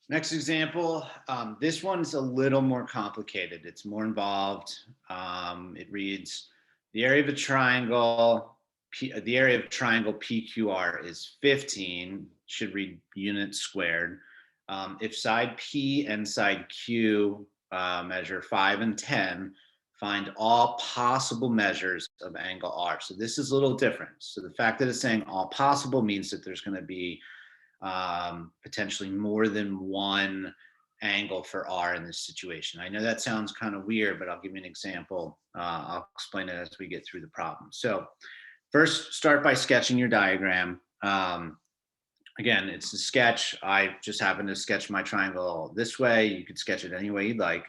Next example, this one's a little more complicated. It's more involved. It reads, the area of a triangle, the area of triangle PQR is 15, should read units squared. If side P and side Q measure 5 and 10, find all possible measures of angle R. So this is a little different. So the fact that it's saying all possible means that there's going to be potentially more than one angle for R in this situation. I know that sounds kind of weird, but I'll give you an example. I'll explain it as we get through the problem. So first, start by sketching your diagram. Again, it's a sketch. I just happen to sketch my triangle this way. You could sketch it any way you'd like.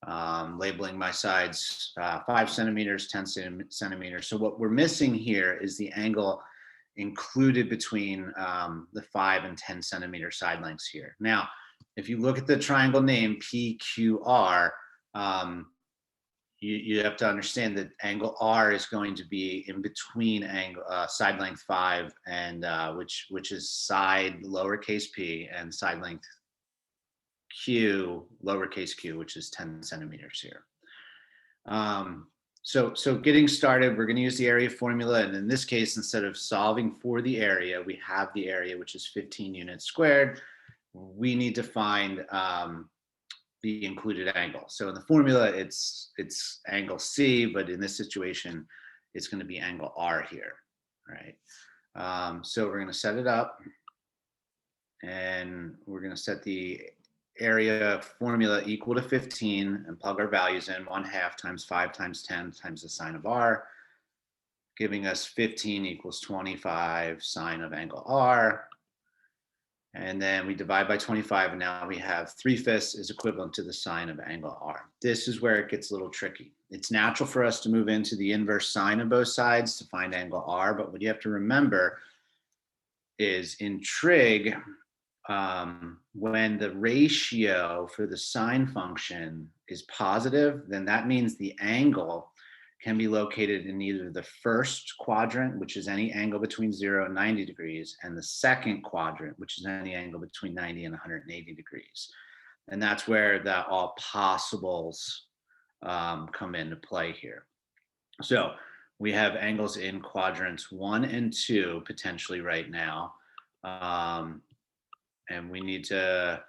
Labeling my sides 5 centimeters, 10 centimeters. So what we're missing here is the angle included between the 5 and 10 centimeter side lengths here. Now, if you look at the triangle name PQR, you have to understand that angle R is going to be in between angle side length 5 and which is side lowercase p and side length Q lowercase q, which is 10 centimeters here. So getting started, we're going to use the area formula. And in this case, instead of solving for the area, we have the area, which is 15 units squared. We need to find the included angle. So in the formula, it's angle C, but in this situation, it's going to be angle R here, right? So we're going to set it up. And we're going to set the area formula equal to 15 and plug our values in. 1/2 times 5 times 10 times the sine of R, giving us 15 equals 25 sine of angle R. And then we divide by 25, and now we have 3/5 is equivalent to the sine of angle R. This is where it gets a little tricky. It's natural for us to move into the inverse sine of both sides to find angle R, but what you have to remember is in trig, when the ratio for the sine function is positive, then that means the angle can be located in either the first quadrant, which is any angle between 0 and 90 degrees, and the second quadrant, which is any angle between 90 and 180 degrees. And that's where the all possibles come into play here. So we have angles in quadrants 1 and 2 potentially right now. And we need to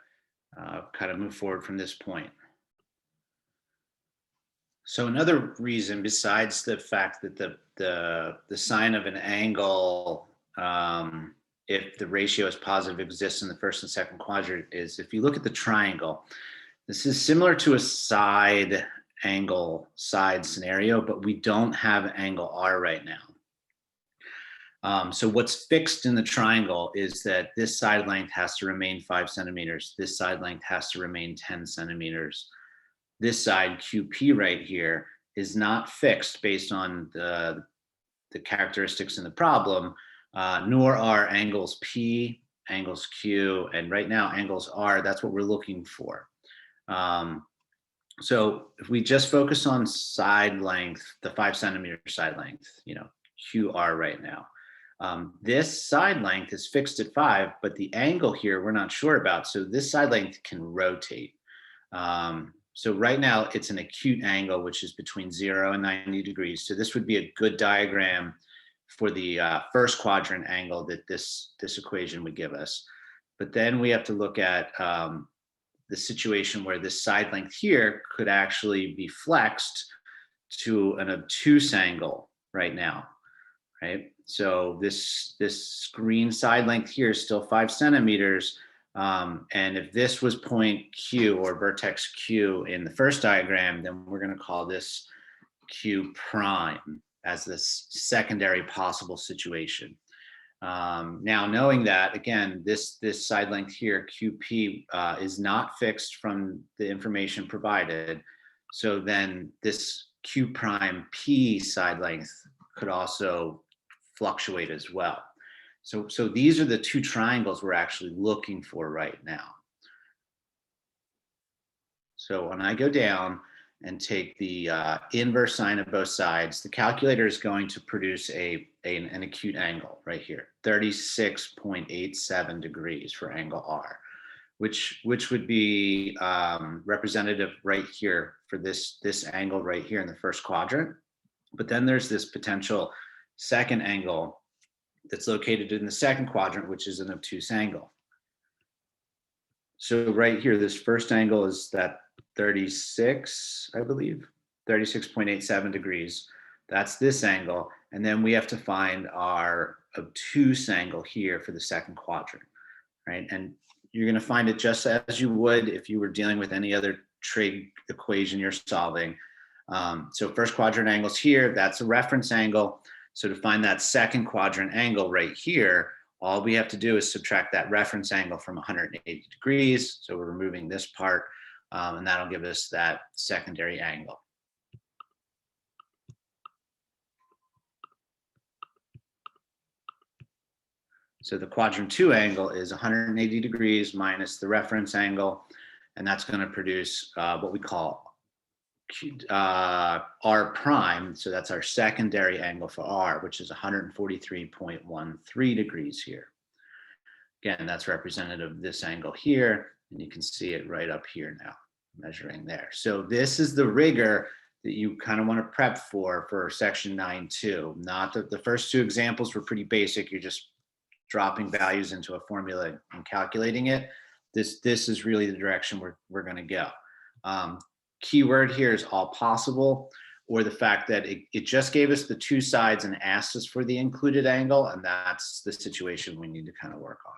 kind of move forward from this point. So another reason, besides the fact that the sine of an angle, if the ratio is positive, exists in the first and second quadrant, is if you look at the triangle, this is similar to a side angle side scenario, but we don't have angle R right now. So what's fixed in the triangle is that this side length has to remain 5 centimeters. This side length has to remain 10 centimeters. This side QP right here is not fixed based on the characteristics in the problem, nor are angles P, angles Q, and right now angles R. That's what we're looking for. So if we just focus on side length, the 5 centimeter side length, QR right now. This side length is fixed at 5, but the angle here we're not sure about. So this side length can rotate. So right now it's an acute angle, which is between 0 and 90 degrees. So this would be a good diagram for the first quadrant angle that this equation would give us. But then we have to look at the situation where this side length here could actually be flexed to an obtuse angle right now, right? So this screen side length here is still 5 centimeters. And if this was point Q or vertex Q in the first diagram, then we're going to call this Q prime as this secondary possible situation. Now, knowing that, again, this side length here, QP, is not fixed from the information provided. So then this Q prime P side length could also fluctuate as well. So these are the two triangles we're actually looking for right now. So when I go down and take the inverse sine of both sides, the calculator is going to produce an acute angle right here, 36.87 degrees for angle R, which would be representative right here for this angle right here in the first quadrant. But then there's this potential second angle that's located in the second quadrant, which is an obtuse angle. So right here, this first angle is that 36, I believe, 36.87 degrees. That's this angle. And then we have to find our obtuse angle here for the second quadrant, right? And you're going to find it just as you would if you were dealing with any other trig equation you're solving. So first quadrant angles here, that's a reference angle. So to find that second quadrant angle right here, all we have to do is subtract that reference angle from 180 degrees. So we're removing this part, and that'll give us that secondary angle. So the quadrant 2 angle is 180 degrees minus the reference angle, and that's going to produce what we call R prime. So that's our secondary angle for R, which is 143.13 degrees here. Again, that's representative of this angle here, and you can see it right up here now, measuring there. So this is the rigor that you kind of want to prep for section 9.2. Not that the first two examples were pretty basic. You're just dropping values into a formula and calculating it. This is really the direction we're going to go. Keyword here is all possible, or the fact that it just gave us the two sides and asked us for the included angle, and that's the situation we need to kind of work on.